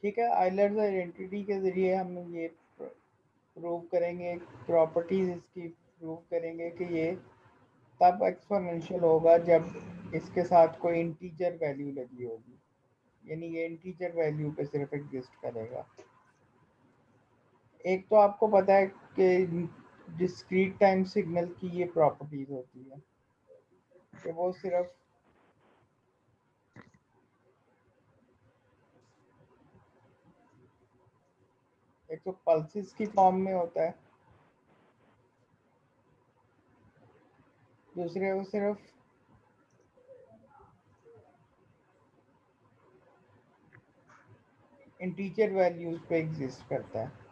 ठीक है, Euler's identity के ज़रिए हम ये प्रूव करेंगे, प्रॉपर्टीज़ इसकी प्रूव करेंगे कि ये तब एक्स्पोनेंशियल होगा जब इसके साथ कोई इंटीजर वैल्यू लगी होगी, यानी ये इंटीजर वैल्यू पे सिर्फ एग्जिस्ट करेगा। एक तो आपको पता है कि डिस्क्रीट टाइम सिग्नल की ये प्रॉपर्टीज होती है कि वो सिर्फ एक तो पल्सेस की फॉर्म में होता है, दूसरे वो सिर्फ इंटीजर वैल्यूज पे एग्जिस्ट करता है।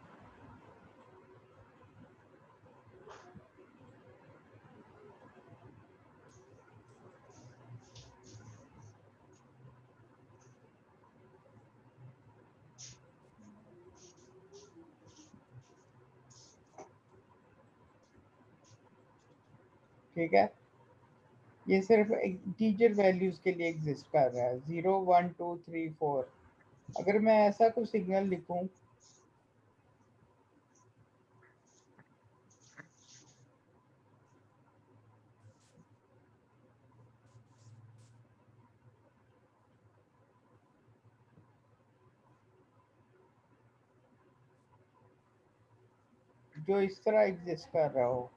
ठीक है, ये सिर्फ इंटीजर वैल्यूज के लिए एग्जिस्ट कर रहा है, 0 1 2 3 4। अगर मैं ऐसा कोई सिग्नल लिखूं जो इस तरह एग्जिस्ट कर रहा हो,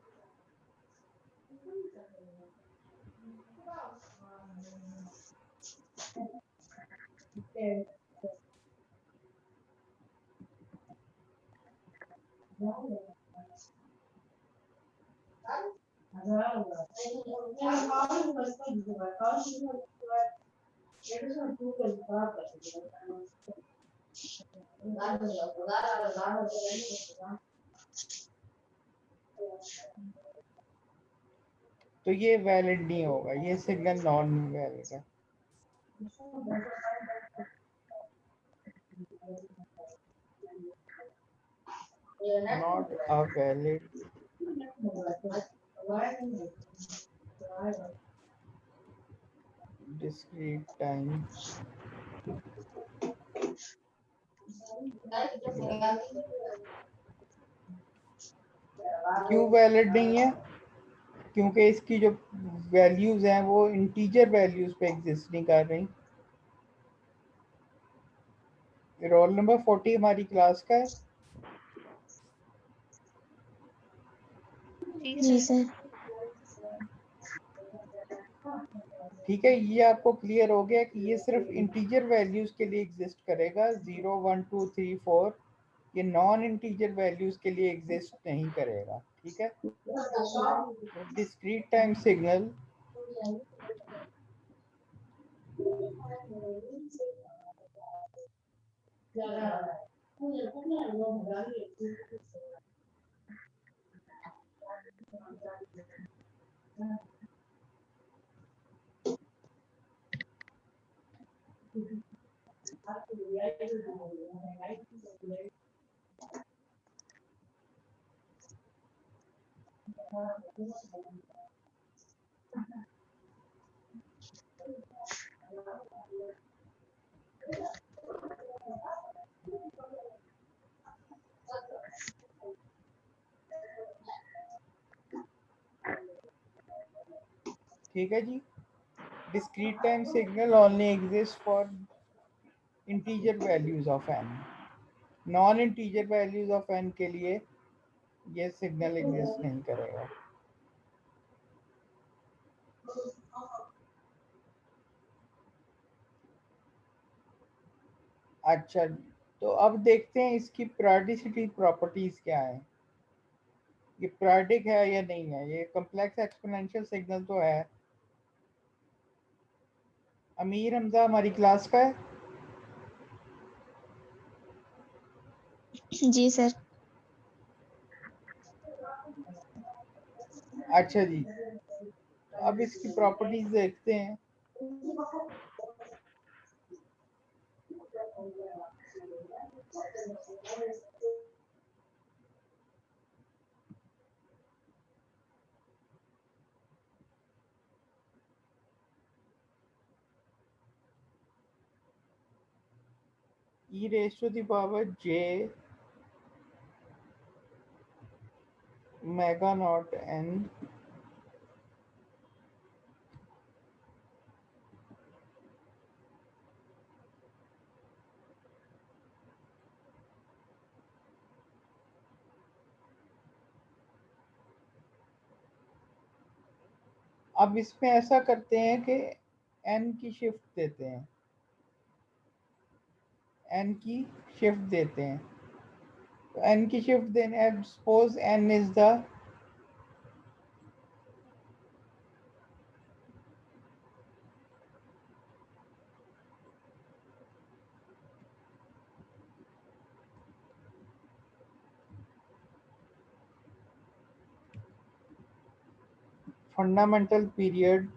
तो ये वैलिड नहीं होगा, ये सिग्नल नॉन वैलिड है। Not a valid discrete time. क्यों वैलिड नहीं है? क्योंकि इसकी जो वैल्यूज हैं वो इंटीजर वैल्यूज पे एग्जिस्ट नहीं कर रही। रोल नंबर 40 हमारी क्लास का है। जी जी सर। सर। ठीक है, ये आपको क्लियर हो गया कि ये सिर्फ इंटीजर वैल्यूज के लिए एग्जिस्ट करेगा, 0 1 2 3 4। ये नॉन इंटीजर वैल्यूज के लिए एग्जिस्ट नहीं करेगा। ठीक है, डिस्क्रीट टाइम सिग्नल ठीक है जी, discrete time signal only exists for integer values of n। Non integer values of n के लिए ये सिग्नल एग्जिस्ट नहीं करेगा। अच्छा जी, तो अब देखते हैं इसकी पीरियोडिसिटी प्रॉपर्टीज क्या है। ये पीरियोडिक है या नहीं है? ये कम्प्लेक्स एक्सपोनेंशियल सिग्नल तो है। अमीर हमजा हमारी क्लास का है। जी सर। अच्छा जी, अब इसकी प्रॉपर्टीज देखते हैं। e raised to the power j omega naught n अब इसमें ऐसा करते हैं कि n की शिफ्ट देते हैं, n की शिफ्ट देते हैं। तो n की शिफ्ट देने, suppose n is the fundamental period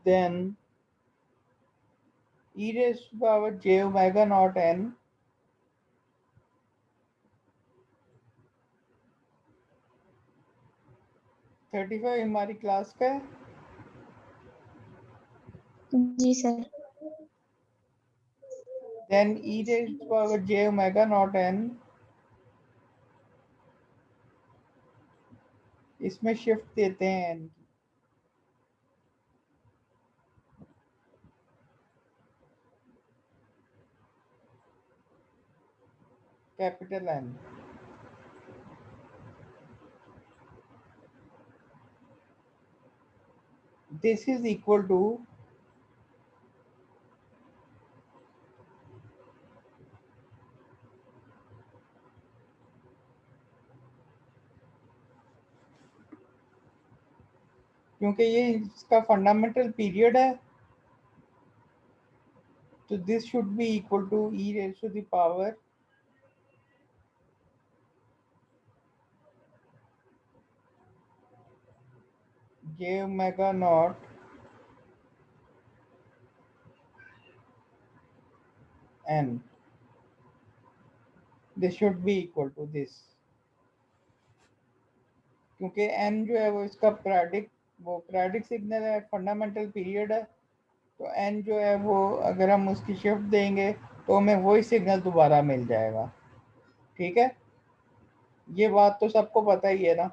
then e raised to the power j omega naught n thirty five हमारी क्लास का है। जी sir. Then e raised to the power j omega naught n, इसमें shift देते हैं n की, capital N। This is equal to क्योंकि ये इसका फंडामेंटल पीरियड है, तो this should be equal to e raised to the power j omega naught n। This should be equal to this, क्योंकि n जो है वो इसका पीरियडिक सिग्नल है, फंडामेंटल पीरियड है। तो n जो है वो अगर हम उसकी शिफ्ट देंगे तो हमें वही सिग्नल दोबारा मिल जाएगा। ठीक है, ये बात तो सबको पता ही है ना,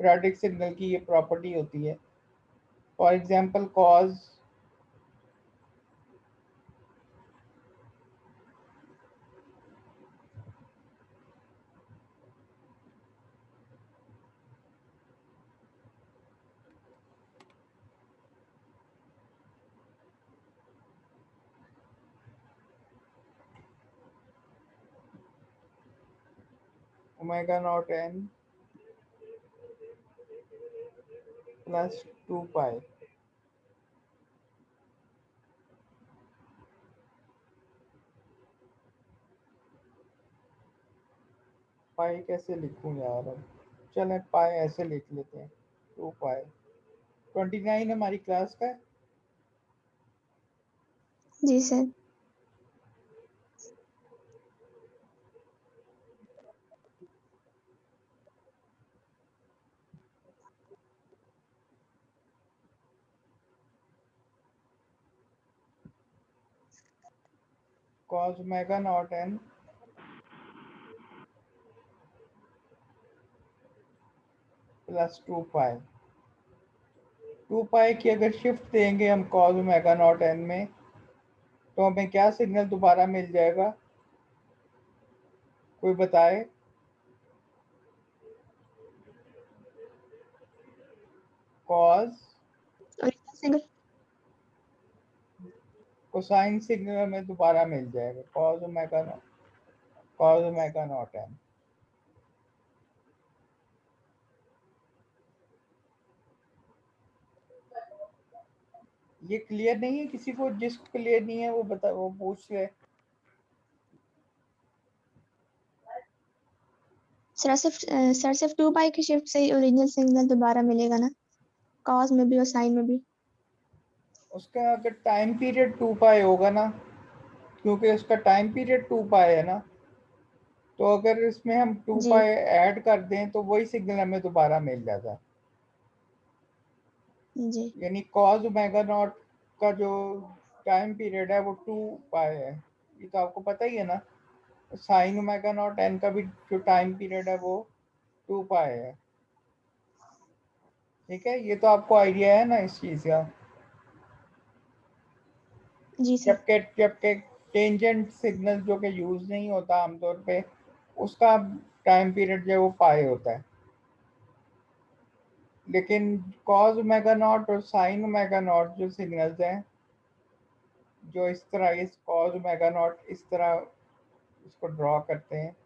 पीरियडिक सिग्नल की ये प्रॉपर्टी होती है। For example cause omega naught n plus 2 पाई, पाई कैसे लिखूं यार, अब चलें पाई ऐसे लिख लेते हैं, 2 पाई। 29 हमारी क्लास का है। जी sir. Cos omega naught n plus 2 pi. 2 pi की अगर शिफ्ट देंगे हम कॉस ओमेगा नॉट n में, तो हमें क्या सिग्नल दोबारा मिल जाएगा, कोई बताए। कॉस कोसाइन सिग्नल हमें दोबारा मिल जाएगा, कॉस ओमेगा नॉट n। ये क्लियर नहीं है किसी को? जिसको क्लियर नहीं है वो पूछ ले। सर सिर्फ 2 पाई की शिफ्ट से ही ओरिजिनल सिग्नल दोबारा मिलेगा ना, कॉज में भी और साइन में भी। उसका अगर टाइम पीरियड 2 पाई होगा ना, क्योंकि उसका टाइम पीरियड 2 पाई है ना, तो अगर इसमें हम 2 जी पाई ऐड कर दें तो वही सिग्नल हमें दोबारा मिल जाता है। जी यानी कॉज ओमेगा नॉट का जो टाइम पीरियड है वो 2 पाई है, ये तो आपको पता ही है ना। साइन ओमेगा नॉट एन का भी जो टाइम पीरियड है वो 2 पाई है। ठीक है, ये तो आपको आइडिया है ना इस चीज़ का। जी सर। जबकि टेंजेंट सिग्नल जो कि यूज़ नहीं होता आमतौर पे, उसका टाइम पीरियड जो है वो पाई होता है। लेकिन कॉज ओमेगा नॉट और साइन ओमेगा नॉट जो सिग्नल्स हैं, जो इस तरह इस कॉज ओमेगा नॉट इस तरह इसको ड्रॉ करते हैं,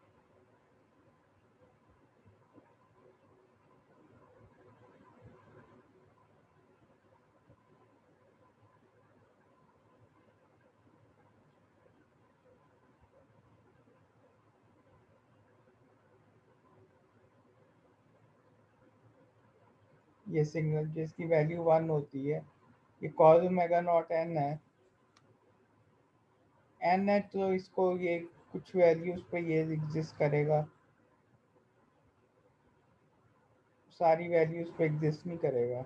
ये सिग्नल जिसकी वैल्यू 1 होती है, ये कॉज ओमेगा नॉट एन है। एन है तो इसको ये कुछ वैल्यूज पे ये एग्जिस्ट करेगा, सारी वैल्यूज पे एग्जिस्ट नहीं करेगा।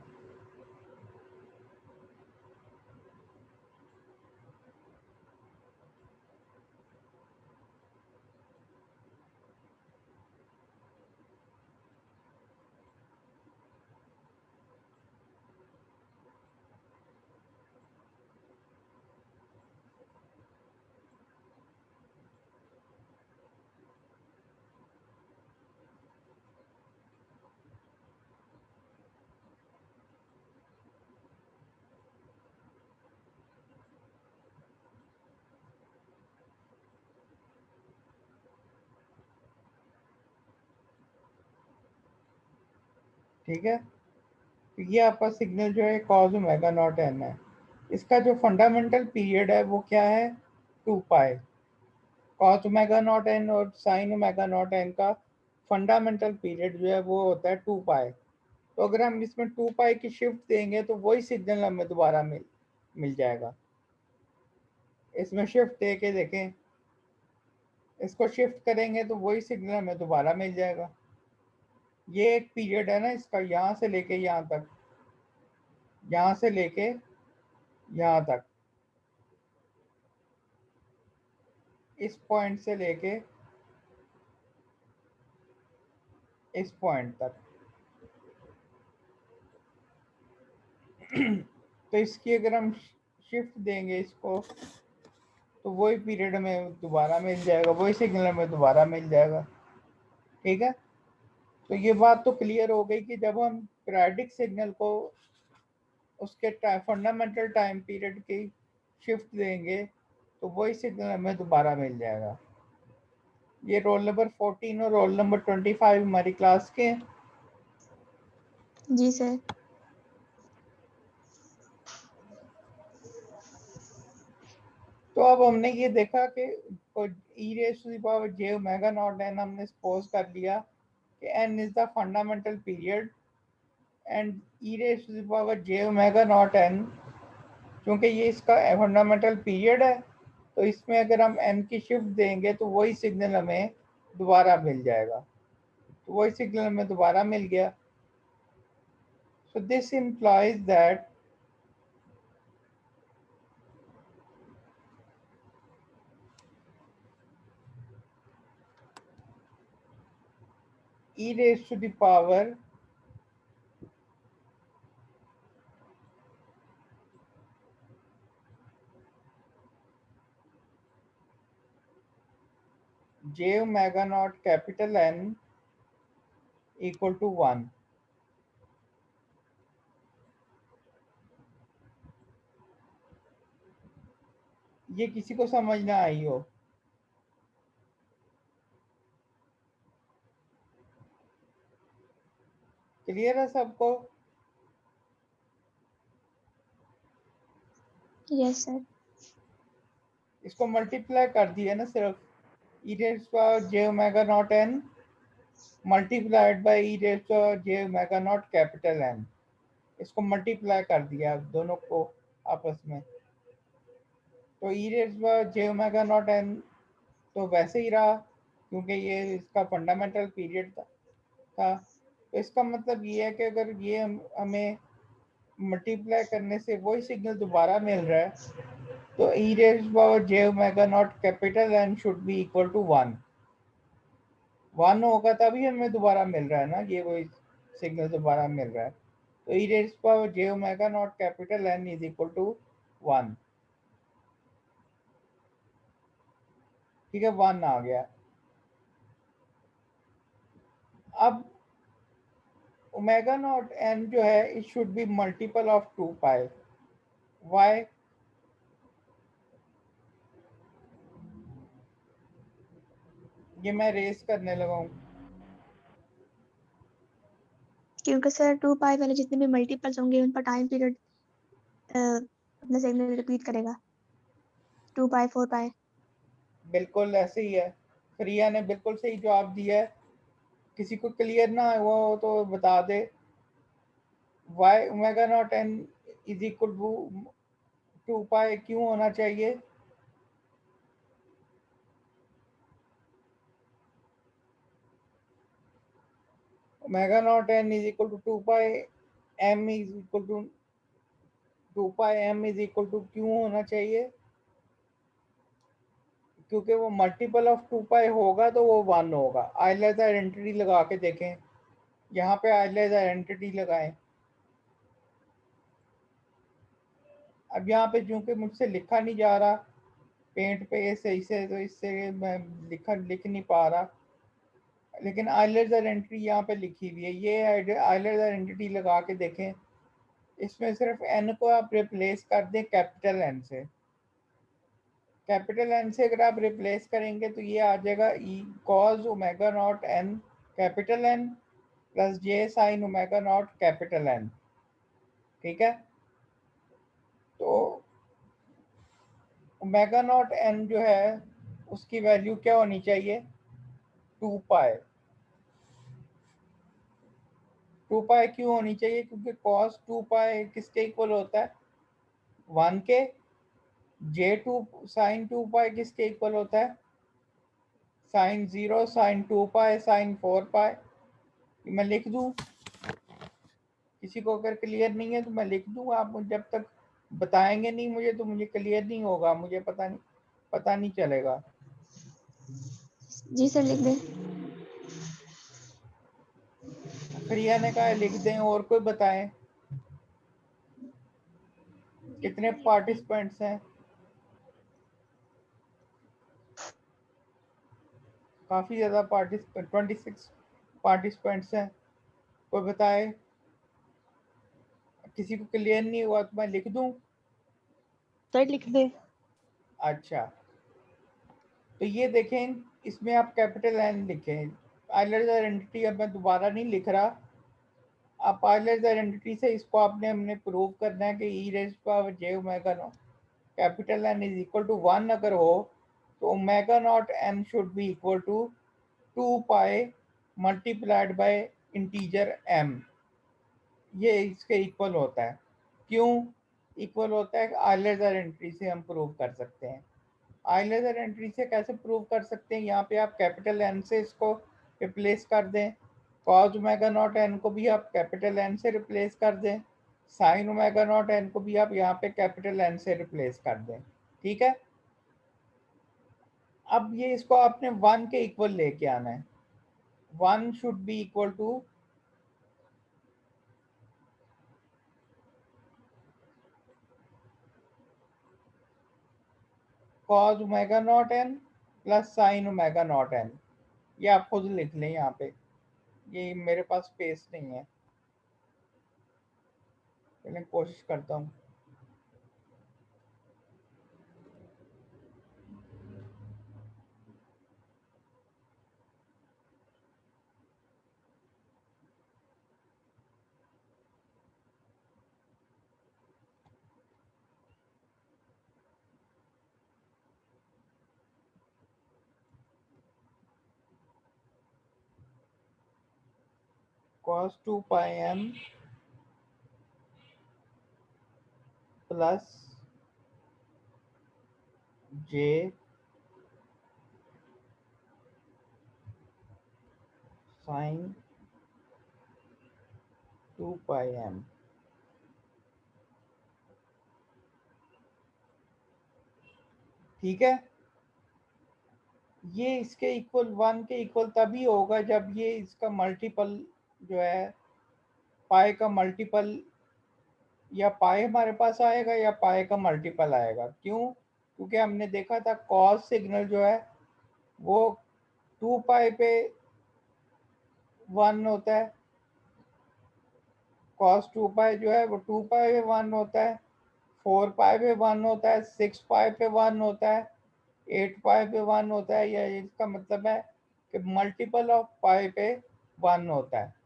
ठीक है, तो ये आपका सिग्नल जो है कॉज ओमेगा नॉट एन है। इसका जो फंडामेंटल पीरियड है वो क्या है, 2 पाई। कॉस ओमेगा नॉट एन और साइन ओमेगा नॉट एन का फंडामेंटल पीरियड जो है वो होता है 2 पाई। तो अगर हम इसमें 2 पाई की शिफ्ट देंगे तो वही सिग्नल हमें दोबारा मिल जाएगा। इसमें शिफ्ट दे के देखें, इसको शिफ्ट करेंगे तो वही सिग्नल हमें दोबारा मिल जाएगा। ये एक पीरियड है ना इसका, यहाँ से लेके यहाँ तक, यहाँ से लेके यहाँ तक, इस पॉइंट से लेके इस पॉइंट तक। तो इसकी अगर हम शिफ्ट देंगे इसको तो वही पीरियड हमें दोबारा मिल जाएगा, वही सिग्नल हमें दोबारा मिल जाएगा। ठीक है, तो ये बात तो क्लियर हो गई कि जब हम पीरियडिक सिग्नल को उसके फंडामेंटल टाइम पीरियड की शिफ्ट देंगे तो वही सिग्नल हमें दोबारा मिल जाएगा। ये रोल नंबर 14 और रोल नंबर 25 हमारी क्लास के हैं। जी सर। तो अब हमने ये देखा कि e raise to the power j omega naught n हमने सपोज कर लिया कि n is the fundamental period and e raise to the power j omega naught n, क्योंकि ये इसका फंडामेंटल पीरियड है तो इसमें अगर हम एन की शिफ्ट देंगे तो वही सिग्नल हमें दोबारा मिल जाएगा। तो वही सिग्नल हमें दोबारा मिल गया। So this implies that e raised to the power j omega naught capital N equal to 1। ये किसी को समझ ना आई हो? क्लियर है सबको? Yes sir. इसको मल्टीप्लाई कर दिया ना सिर्फ, e raised to power j omega naught n multiplied by e raise power j omega naught capital N, इसको मल्टीप्लाई कर दिया दोनों को आपस में, तो e raise power j omega naught n तो वैसे ही रहा क्योंकि ये इसका फंडामेंटल पीरियड था। तो इसका मतलब ये है कि अगर ये हमें मल्टीप्लाई करने से वही सिग्नल दोबारा मिल रहा है, तो e raise power j omega naught capital N should be equal to 1। 1 होगा तभी हमें दोबारा मिल रहा है ना, ये वही सिग्नल दोबारा मिल रहा है। तो e raise power j omega naught capital N is equal to 1। ठीक है, 1 आ गया। अब ओमेगा नॉट एन जो है it should be multiple of 2 pi. Why? ये मैं रेस करने लगा हूँ। क्योंकि सर 2 पाई वाले जितने भी मल्टीपल्स होंगे उन पर टाइम पीरियड अपना सिग्नल रिपीट करेगा। 2 पाई 4 पाई। बिल्कुल ऐसे ही है, प्रिया ने बिल्कुल सही जवाब दिया है। किसी को क्लियर ना हुआ हो तो बता दे। Why omega naught n is equal to 2 pi क्यों होना चाहिए? Omega naught n is equal to 2 pi m is equal to 2 pi m is equal to क्यों होना चाहिए? क्योंकि वो मल्टीपल ऑफ 2 पाई होगा तो वो 1 होगा। आइलैंड आइडेंटिटी लगा के देखें, यहाँ पे आइलैंड आइडेंटिटी लगाएं। अब यहाँ पे चूंकि मुझसे लिखा नहीं जा रहा पेंट पे सही से, तो इससे मैं लिख नहीं पा रहा, लेकिन आइलैंड आइडेंटिटी यहाँ पे लिखी हुई है। ये आइलैंड आइडेंटिटी लगा के देखें, इसमें सिर्फ एन को आप रिप्लेस कर दें कैपिटल एन से। कैपिटल एन से अगर आप रिप्लेस करेंगे तो ये आ जाएगा e cos omega naught n capital N plus j sine omega naught capital N. ठीक है, तो ओमेगा नॉट एन जो है उसकी वैल्यू क्या होनी चाहिए? 2 पाई। 2 पाई क्यों होनी चाहिए? क्योंकि कॉस 2 पाई किसके इक्वल होता है? 1 के। जे टू साइन 2 पाई किसके इक्वल होता है? साइन 0 साइन 2 पाई साइन 4 पाई। मैं लिख दूं, किसी को अगर क्लियर नहीं है तो मैं लिख दूं, आप जब तक बताएंगे नहीं मुझे तो मुझे क्लियर नहीं होगा, मुझे पता नहीं चलेगा। जी सर लिख दें। प्रिया ने कहा लिख दें, और कोई बताएं कितने पार्टिसिपेंट्स हैं? काफी ज्यादा पार्टिसिपेंट, 26 पार्टिसिपेंट्स हैं। कोई बताए? किसी को क्लियर नहीं हुआ तो मैं लिख दूं? सर लिख दे। अच्छा, तो ये देखें, इसमें आप कैपिटल एन लिखें। आइलैंड आइडेंटिटी अब मैं दोबारा नहीं लिख रहा। आप आइलैंड आइडेंटिटी से इसको हमने प्रूव करना है कि e raise power j omega naught capital N is equal to 1 अगर हो तो omega naught n should be equal to 2 pi multiplied by integer m. ये इसके इक्वल होता है। क्यों इक्वल होता है? आइलैंड आइडेंटिटी से हम प्रूव कर सकते हैं। आइलैंड आइडेंटिटी से कैसे प्रूव कर सकते हैं? यहाँ पे आप कैपिटल एन से इसको रिप्लेस कर दें, कॉज ओमेगा नॉट एन को भी आप कैपिटल एन से रिप्लेस कर दें, साइन ओमेगा नॉट एन को भी आप यहाँ पे कैपिटल एन से रिप्लेस कर दें। ठीक है, अब ये इसको आपने 1 के इक्वल लेके आना है। 1 should be equal to cos omega naught n plus sine omega naught n. ये आप खुद लिख लें यहाँ पे, ये मेरे पास स्पेस नहीं है, लेकिन कोशिश करता हूँ। cos 2 pi m plus j sin 2 pi m। ठीक है, ये इसके इक्वल 1 के इक्वल तभी होगा जब ये इसका मल्टीपल जो है पाई का मल्टीपल, या पाई हमारे पास आएगा या पाई का मल्टीपल आएगा। क्यों? क्योंकि हमने देखा था कॉस सिग्नल जो है वो 2 पाई पे 1 होता है, कॉस 2 पाई जो है वो 2 पाई पे 1 होता है, 4 पाई पे 1 होता है, 6 पाई पे 1 होता है, 8 पाई पे 1 होता है। या इसका मतलब है कि मल्टीपल ऑफ पाई पे 1 होता है।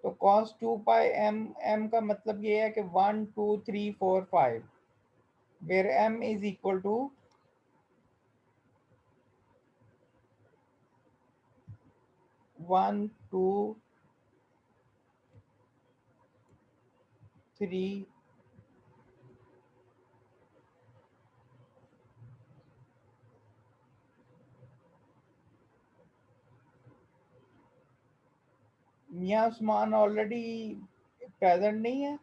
तो cos 2 पाई m का मतलब ये है कि 1 2 3 4 5, where m is equal to 1 2 3 मियाँ उस्मान ऑलरेडी प्रेजेंट नहीं है।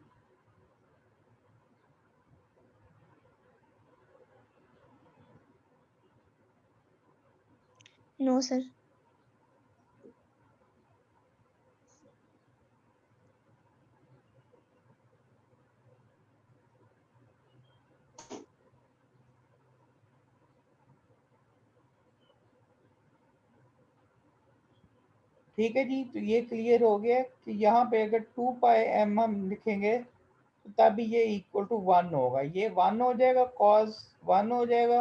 No sir. ठीक है जी, तो ये क्लियर हो गया कि यहाँ पे अगर 2 पाई m हम लिखेंगे तो तभी ये इक्वल टू 1 होगा। ये 1 हो जाएगा, कॉस 1 हो जाएगा,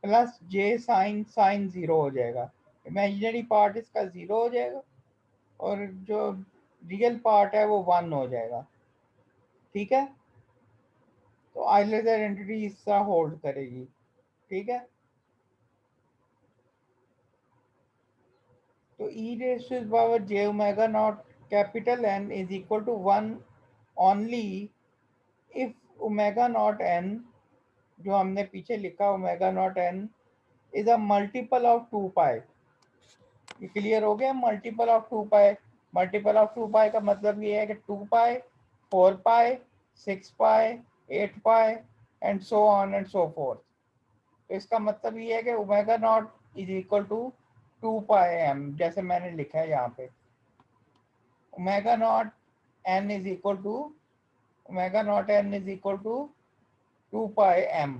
प्लस j साइन 0 हो जाएगा। इमेजिनरी पार्ट इसका 0 हो जाएगा और जो रियल पार्ट है वो 1 हो जाएगा। ठीक है, तो आइलेटर आइडेंटिटी इस तरह होल्ड करेगी। ठीक है, तो e raise to the power j omega naught capital N is equal to 1 only if omega naught n, जो हमने पीछे लिखा omega naught n is a multiple of 2 pi. ये क्लियर हो गया? Multiple of 2 pi, multiple of 2 pi का मतलब ये है कि 2 pi 4 pi 6 pi 8 pi and so on and so forth. तो इसका मतलब ये है कि omega naught is equal to 2 pi m, जैसे मैंने लिखा है यहाँ पे। Omega naught n is equal to omega naught n is equal to 2 pi m।